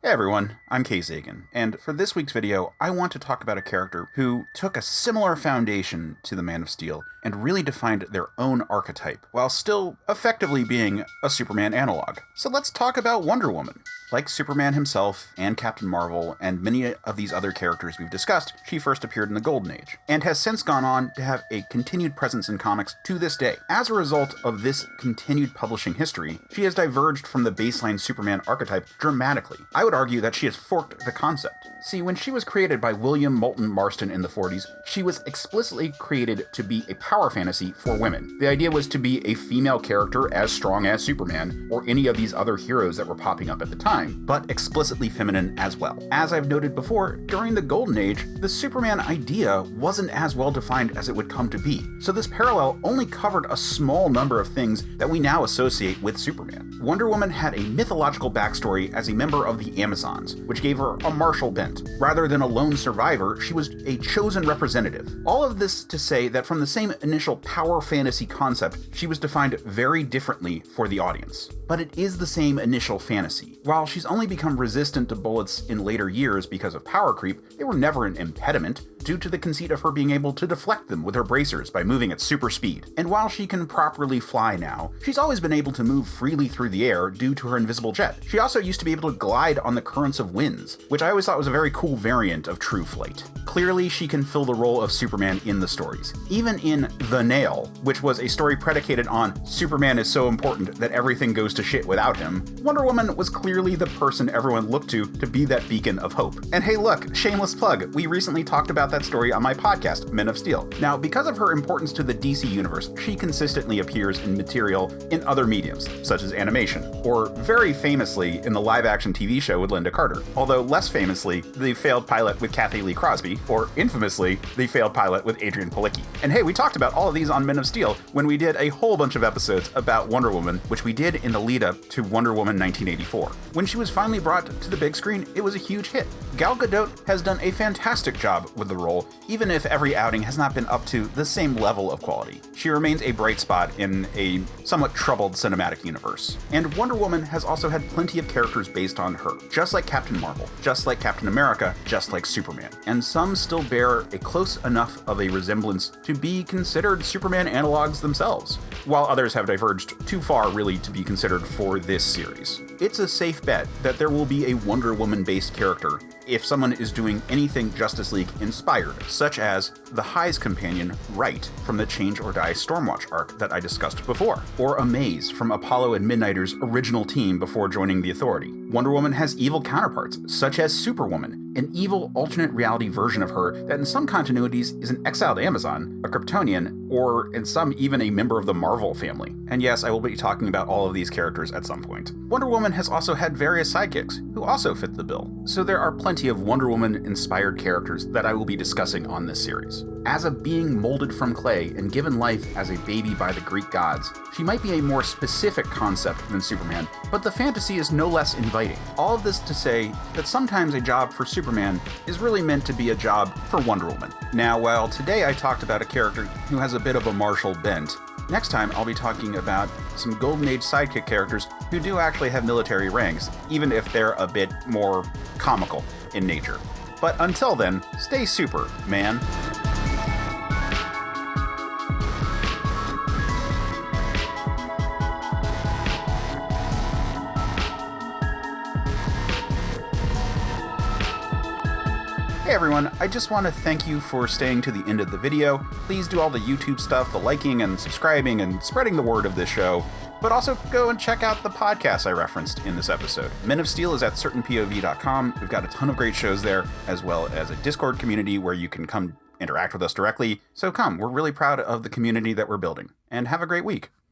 Hey everyone, I'm Kay Zagan, and for this week's video, I want to talk about a character who took a similar foundation to the Man of Steel and really defined their own archetype, while still effectively being a Superman analog. So let's talk about Wonder Woman. Like Superman himself and Captain Marvel and many of these other characters we've discussed, she first appeared in the Golden Age, and has since gone on to have a continued presence in comics to this day. As a result of this continued publishing history, she has diverged from the baseline Superman archetype dramatically. I would argue that she has forked the concept. See, when she was created by William Moulton Marston in the 40s, she was explicitly created to be a power fantasy for women. The idea was to be a female character as strong as Superman or any of these other heroes that were popping up at the time, but explicitly feminine as well. As I've noted before, during the Golden Age, the Superman idea wasn't as well defined as it would come to be, so this parallel only covered a small number of things that we now associate with Superman. Wonder Woman had a mythological backstory as a member of the Amazons, which gave her a martial bent. Rather than a lone survivor, she was a chosen representative. All of this to say that from the same initial power fantasy concept, she was defined very differently for the audience. But it is the same initial fantasy. While she's only become resistant to bullets in later years because of power creep, they were never an impediment, due to the conceit of her being able to deflect them with her bracers by moving at super speed. And while she can properly fly now, she's always been able to move freely through the air due to her invisible jet. She also used to be able to glide on the currents of winds, which I always thought was a very cool variant of true flight. Clearly, she can fill the role of Superman in the stories. Even in The Nail, which was a story predicated on Superman is so important that everything goes to shit without him, Wonder Woman was clearly the person everyone looked to be that beacon of hope. And hey look, shameless plug, we recently talked about that story on my podcast, Men of Steel. Now, because of her importance to the DC universe, she consistently appears in material in other mediums, such as animation, or very famously in the live-action TV show with Linda Carter, although less famously, the failed pilot with Kathy Lee Crosby, or infamously, the failed pilot with Adrian Palicki. And hey, we talked about all of these on Men of Steel when we did a whole bunch of episodes about Wonder Woman, which we did in the lead-up to Wonder Woman 1984. When she was finally brought to the big screen, it was a huge hit. Gal Gadot has done a fantastic job with the role, even if every outing has not been up to the same level of quality. She remains a bright spot in a somewhat troubled cinematic universe. And Wonder Woman has also had plenty of characters based on her, just like Captain Marvel, just like Captain America, just like Superman. And some still bear a close enough of a resemblance to be considered Superman analogs themselves, while others have diverged too far really to be considered for this series. It's a safe bet that there will be a Wonder Woman-based character if someone is doing anything Justice League inspired, such as the High's companion, Right, from the Change or Die Stormwatch arc that I discussed before, or Amaze from Apollo and Midnighter's original team before joining the Authority. Wonder Woman has evil counterparts, such as Superwoman, an evil alternate reality version of her that in some continuities is an exiled Amazon, a Kryptonian, or in some even a member of the Marvel family. And yes, I will be talking about all of these characters at some point. Wonder Woman has also had various sidekicks, who also fit the bill, so there are plenty of Wonder Woman-inspired characters that I will be discussing on this series. As a being molded from clay and given life as a baby by the Greek gods, she might be a more specific concept than Superman, but the fantasy is no less inviting. All of this to say that sometimes a job for Superman is really meant to be a job for Wonder Woman. Now, while today I talked about a character who has a bit of a martial bent, next time I'll be talking about some Golden Age sidekick characters who do actually have military ranks, even if they're a bit more comical in nature. But until then, stay super, man. Hey everyone, I just want to thank you for staying to the end of the video. Please do all the YouTube stuff, the liking and subscribing and spreading the word of this show, but also go and check out the podcast I referenced in this episode. Men of Steel is at certainpov.com. We've got a ton of great shows there, as well as a Discord community where you can come interact with us directly. So come, we're really proud of the community that we're building, and have a great week.